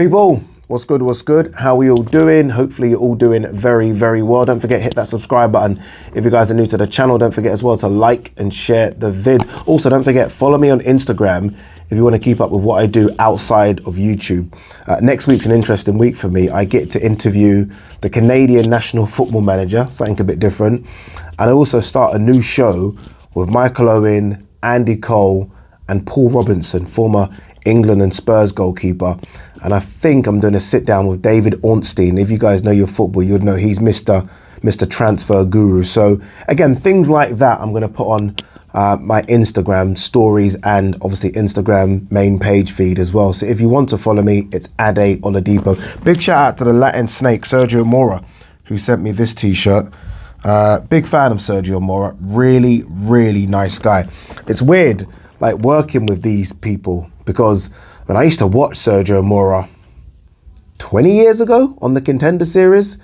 People, what's good, what's good? How are you all doing? Hopefully you're all doing very, very well. Don't forget, hit that subscribe button. If you guys are new to the channel, don't forget as well to like and share the vids. Also, don't forget, follow me on Instagram if you want to keep up with what I do outside of YouTube. Next week's an interesting week for me. I get to interview the Canadian national football manager, something a bit different. And I also start a new show with Michael Owen, Andy Cole, and Paul Robinson, former England and Spurs goalkeeper. And I think I'm doing a sit down with David Ornstein. If you guys know your football, you'd know he's Mr. Transfer Guru. So again, things like that I'm going to put on my Instagram stories and obviously Instagram main page feed as well. So if you want to follow me, it's Ade Oladipo. Big shout out to the Latin snake, Sergio Mora, who sent me this t-shirt. Big fan of Sergio Mora. Really, really nice guy. It's weird, like working with these people, because when I used to watch Sergio Mora 20 years ago on the Contender Series,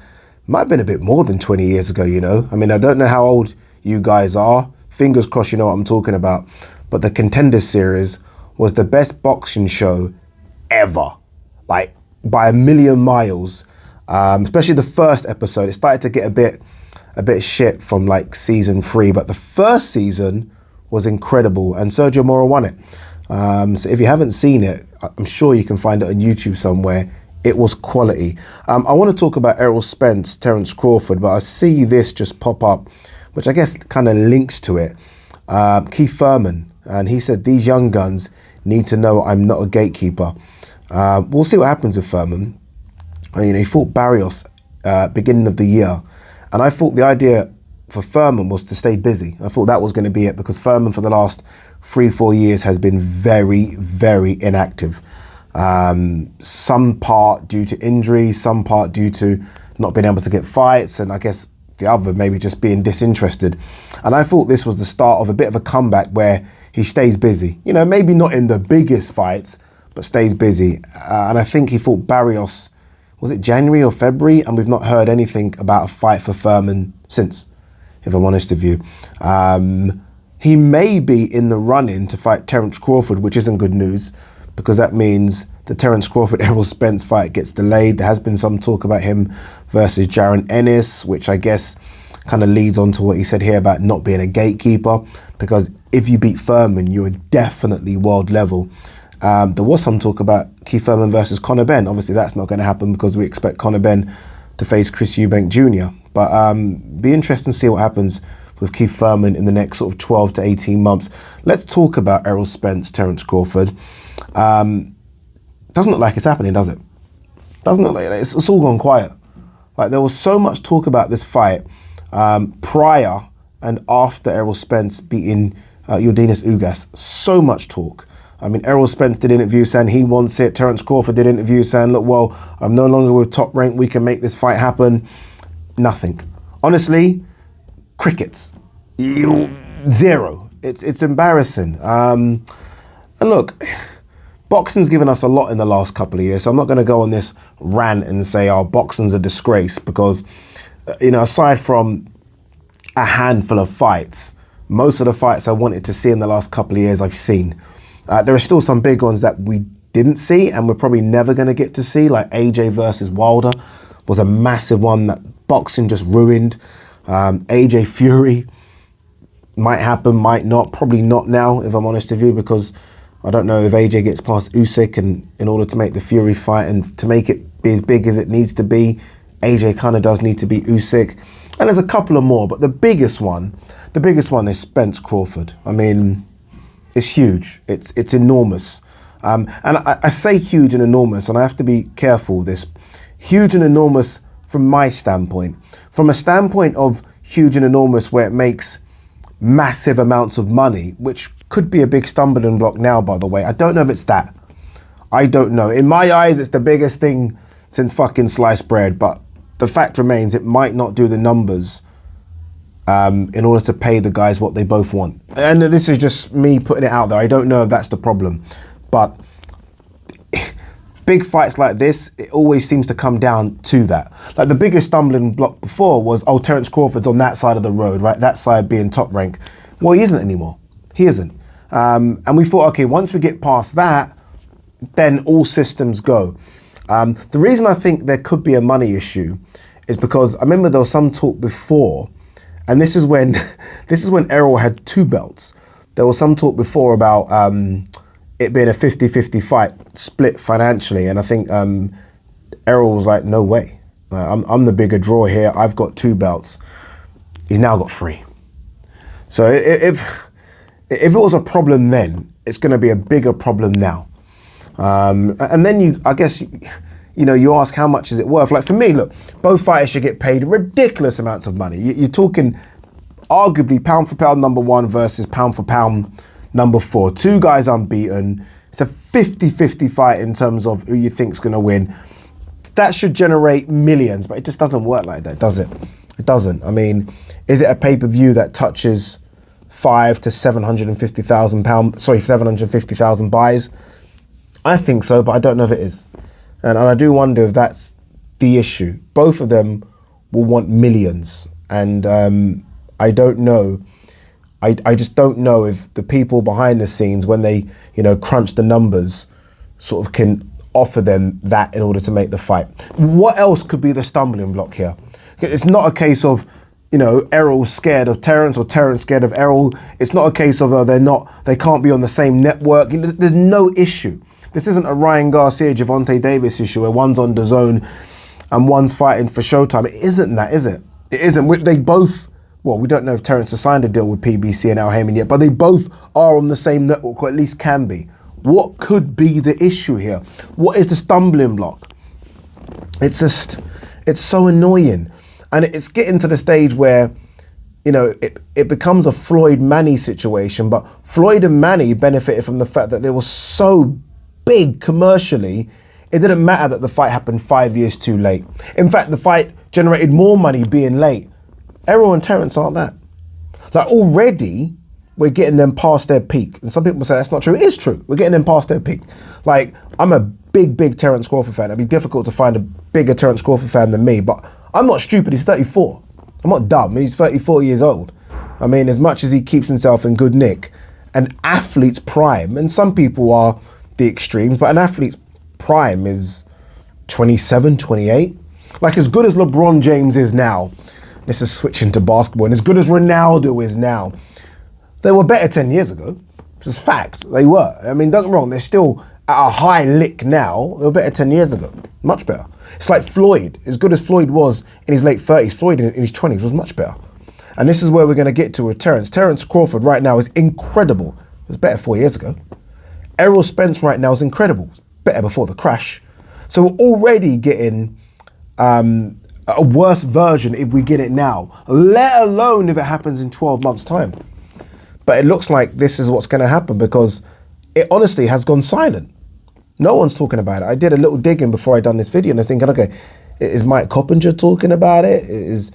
might have been a bit more than 20 years ago, you know. I mean, I don't know how old you guys are. Fingers crossed you know what I'm talking about. But the Contender Series was the best boxing show ever, like by a million miles. Especially the first episode. It started to get a bit shit from like season 3, but the first season was incredible, and Sergio Mora won it. So if you haven't seen it, I'm sure you can find it on YouTube somewhere. It was quality. I want to talk about ERROL Spence, TERENCE Crawford, but I see this just pop up, which I guess kind of links to it. Keith Thurman, and he said these young guns need to know I'm not a gatekeeper. We'll see what happens with Thurman. I mean, he fought Barrios beginning of the year, and I thought the idea for Thurman was to stay busy. I thought that was going to be it, because Thurman for the last 3-4 years has been very, very inactive. Some part due to injury, some part due to not being able to get fights, and I guess the other maybe just being disinterested. And I thought this was the start of a bit of a comeback where he stays busy. You know, maybe not in the biggest fights, but stays busy. And I think he fought Barrios, was it January or February? And we've not heard anything about a fight for Thurman since, if I'm honest with you. He may be in the run-in to fight TERENCE Crawford, which isn't good news, because that means the TERENCE Crawford-ERROL Spence fight gets delayed. There has been some talk about him versus Jaron Ennis, which I guess kind of leads on to what he said here about not being a gatekeeper, because if you beat Thurman, you're definitely world level. There was some talk about Keith Thurman versus Conor Benn. Obviously, that's not going to happen because we expect Conor Benn to face Chris Eubank Jr. But be interesting to see what happens with Keith Thurman in the next sort of 12 to 18 months. Let's talk about ERROL Spence, TERENCE Crawford. Doesn't look like it's happening, does it? Doesn't look like it's all gone quiet. Like, there was so much talk about this fight prior and after ERROL Spence beating Yordenis Ugas. So much talk. I mean, ERROL Spence did interview saying he wants it. TERENCE Crawford did interview saying, look, well, I'm no longer with Top Rank. We can make this fight happen. Nothing. Honestly, crickets. Zero. It's embarrassing. And look, boxing's given us a lot in the last couple of years, so I'm not going to go on this rant and say, oh, boxing's a disgrace, because, you know, aside from a handful of fights, most of the fights I wanted to see in the last couple of years, I've seen. There are still some big ones that we didn't see and we're probably never going to get to see, like AJ versus Wilder was a massive one that boxing just ruined. AJ Fury might happen, might not, probably not now, if I'm honest with you, because I don't know if AJ gets past Usyk, and in order to make the Fury fight and to make it be as big as it needs to be, AJ kind of does need to beat Usyk. And there's a couple of more, but the biggest one is Spence Crawford. I mean, it's huge. It's enormous. And I say huge and enormous, and I have to be careful with this. Huge and enormous from my standpoint. From a standpoint of huge and enormous where it makes massive amounts of money, which could be a big stumbling block now, by the way. I don't know if it's that. I don't know. In my eyes, it's the biggest thing since fucking sliced bread, but the fact remains it might not do the numbers in order to pay the guys what they both want. And this is just me putting it out there. I don't know if that's the problem, but big fights like this, it always seems to come down to that. Like the biggest stumbling block before was, oh, TERENCE Crawford's on that side of the road, right? That side being Top Rank. Well, he isn't anymore. He isn't. And we thought, okay, once we get past that, then all systems go. The reason I think there could be a money issue is because I remember there was some talk before, and this is when ERROL had 2 belts. There was some talk before about it being a 50-50 fight, split financially, and I think ERROL was like, no way. I'm the bigger draw here. I've got 2 belts. He's now got 3. So if it was a problem then, it's going to be a bigger problem now. And then you ask how much is it worth? Like for me, look, both fighters should get paid ridiculous amounts of money. You're talking arguably pound for pound number 1 versus pound for pound number 4. 2 guys unbeaten. It's a 50-50 fight in terms of who you think's going to win. That should generate millions, but it just doesn't work like that, does it? It doesn't. I mean, is it a pay-per-view that touches 5 to 750,000 pounds? Sorry, 750,000 buys. I think so, but I don't know if it is. And I do wonder if that's the issue. Both of them will want millions. And I don't know. I just don't know if the people behind the scenes, when they, crunch the numbers, sort of can offer them that in order to make the fight. What else could be the stumbling block here? It's not a case of, ERROL's scared of Terence or Terence scared of ERROL. It's not a case of they can't be on the same network. There's no issue. This isn't a Ryan Garcia, Gervonta Davis issue where one's on DAZN and one's fighting for Showtime. It isn't that, is it? It isn't. They both, well, we don't know if Terence has signed a deal with PBC and Al Heyman yet, but they both are on the same network, or at least can be. What could be the issue here? What is the stumbling block? It's so annoying. And it's getting to the stage where, it becomes a Floyd Manny situation, but Floyd and Manny benefited from the fact that they were so big commercially, it didn't matter that the fight happened 5 years too late. In fact, the fight generated more money being late. ERROL and Terence aren't that. Like already, we're getting them past their peak. And some people say that's not true. It is true. We're getting them past their peak. Like, I'm a big Terence Crawford fan. It'd be difficult to find a bigger Terence Crawford fan than me, but I'm not stupid. He's 34. I'm not dumb. He's 34 years old. I mean, as much as he keeps himself in good nick, an athlete's prime, and some people are the extremes, but an athlete's prime is 27, 28. Like as good as LeBron James is now, this is switching to basketball, and as good as Ronaldo is now, they were better 10 years ago. This is fact. They were. I mean, don't get me wrong, they're still at a high lick now. They were better 10 years ago. Much better. It's like Floyd. As good as Floyd was in his late 30s, Floyd in his 20s was much better. And this is where we're going to get to with Terence. Terence Crawford right now is incredible. It was better 4 years ago. ERROL Spence right now is incredible. It's better before the crash. So we're already getting a worse version if we get it now, let alone if it happens in 12 months' time. But it looks like this is what's going to happen because it honestly has gone silent. No one's talking about it. I did a little digging before I done this video and I was thinking, okay, is Mike Coppinger talking about it? Is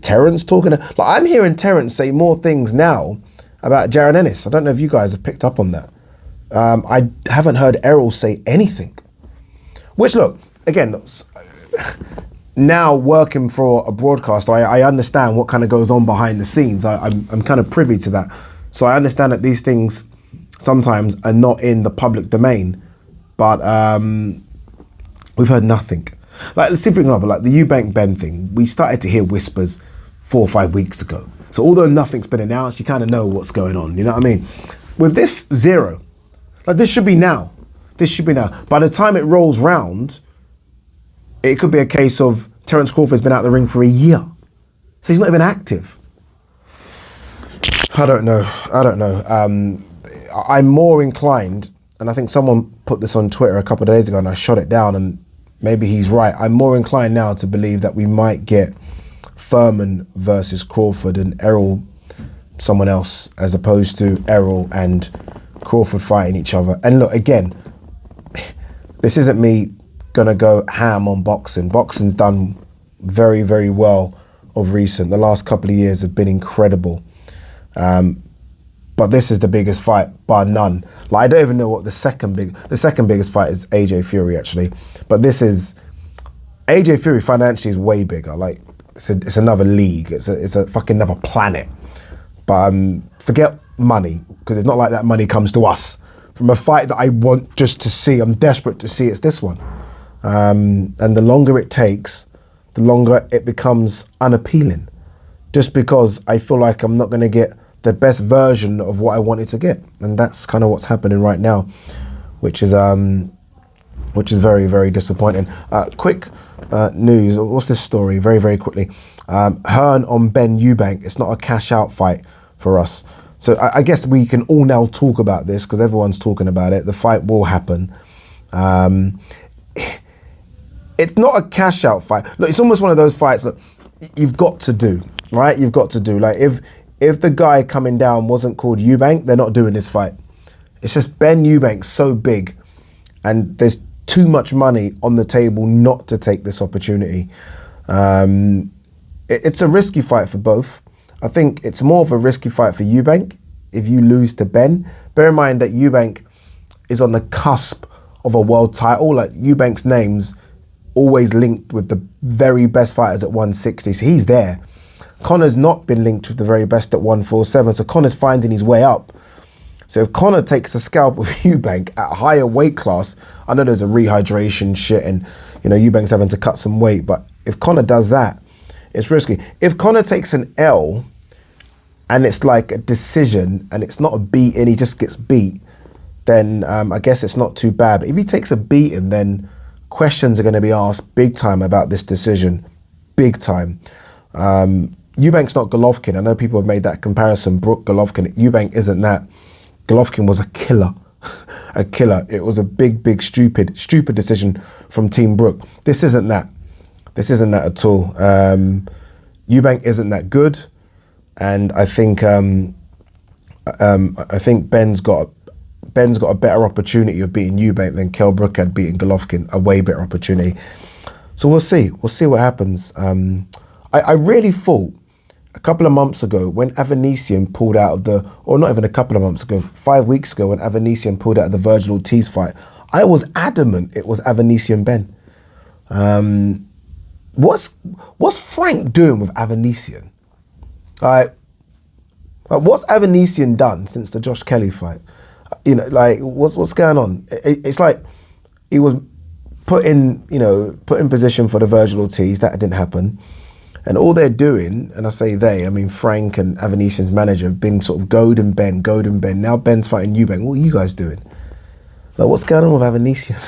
Terence talking? Like, I'm hearing Terence say more things now about Jaron Ennis. I don't know if you guys have picked up on that. I haven't heard ERROL say anything. Which, look, again, now working for a broadcaster, I understand what kind of goes on behind the scenes. I'm kind of privy to that. So I understand that these things sometimes are not in the public domain. But we've heard nothing. Like, let's see, for example, like the Eubank Ben thing. We started to hear whispers 4 or 5 weeks ago. So although nothing's been announced, you kind of know what's going on. You know what I mean? With this, zero. Like, this should be now. This should be now. By the time it rolls round, it could be a case of Terence Crawford's been out of the ring for a year. So he's not even active. I don't know. I'm more inclined, and I think someone put this on Twitter a couple of days ago and I shot it down, and maybe he's right. I'm more inclined now to believe that we might get Thurman versus Crawford and ERROL someone else, as opposed to ERROL and Crawford fighting each other. And look, again, this isn't me gonna go ham on boxing. Boxing's done very, very well of recent. The last couple of years have been incredible. But this is the biggest fight, bar none. Like, I don't even know what the second biggest fight is. AJ Fury, actually. But this is, AJ Fury financially is way bigger. Like, it's another league. It's a fucking another planet. But forget money, because it's not like that money comes to us. From a fight that I want just to see, I'm desperate to see, it's this one. And the longer it takes, the longer it becomes unappealing. Just because I feel like I'm not going to get the best version of what I wanted to get. And that's kind of what's happening right now, which is very, very disappointing. Quick news. What's this story? Very, very quickly. Hearn on Ben Eubank. It's not a cash out fight for us. So I guess we can all now talk about this because everyone's talking about it. The fight will happen. It's not a cash out fight. Look, it's almost one of those fights that you've got to do, right? You've got to do. Like if the guy coming down wasn't called Eubank, they're not doing this fight. It's just Ben Eubank's so big and there's too much money on the table not to take this opportunity. It's a risky fight for both. I think it's more of a risky fight for Eubank if you lose to Ben. Bear in mind that Eubank is on the cusp of a world title. Like Eubank's name's always linked with the very best fighters at 160, so he's there. Conor's not been linked with the very best at 147, so Conor's finding his way up. So if Conor takes a scalp of Eubank at a higher weight class, I know there's a rehydration shit and Eubank's having to cut some weight, but if Conor does that, it's risky. If Conor takes an L and it's like a decision and it's not a beat and he just gets beat, then I guess it's not too bad. But if he takes a beating, then questions are going to be asked big time about this decision. Big time. Eubank's not Golovkin. I know people have made that comparison. Brook, Golovkin. Eubank isn't that. Golovkin was a killer. A killer. It was a big, stupid decision from Team Brook. This isn't that. This isn't that at all. Eubank isn't that good. And I think Ben's got a better opportunity of beating Eubank than Kell Brook had beating Golovkin, a way better opportunity. So we'll see. We'll see what happens. I really thought a couple of months ago when Avanesian pulled out of or not even a couple of months ago, 5 weeks ago when Avanesian pulled out of the Virgil Ortiz fight, I was adamant it was Avanesian Ben. What's Frank doing with Avanesian? What's Avanesian done since the Josh Kelly fight? What's going on? It's like he was put in position for the Virgil Ortiz. That didn't happen. And all they're doing, and I say they, I mean Frank and Avanesian's manager have been sort of goad and Ben. Now Ben's fighting Eubank. What are you guys doing? Like, what's going on with Avanesian?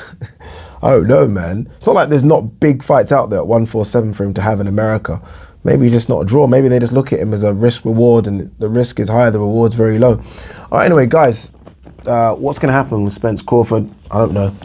I don't know, man. It's not like there's not big fights out there at 147 for him to have in America. Maybe just not a draw. Maybe they just look at him as a risk reward and the risk is higher, the reward's very low. All right, anyway, guys, what's going to happen with Spence Crawford? I don't know.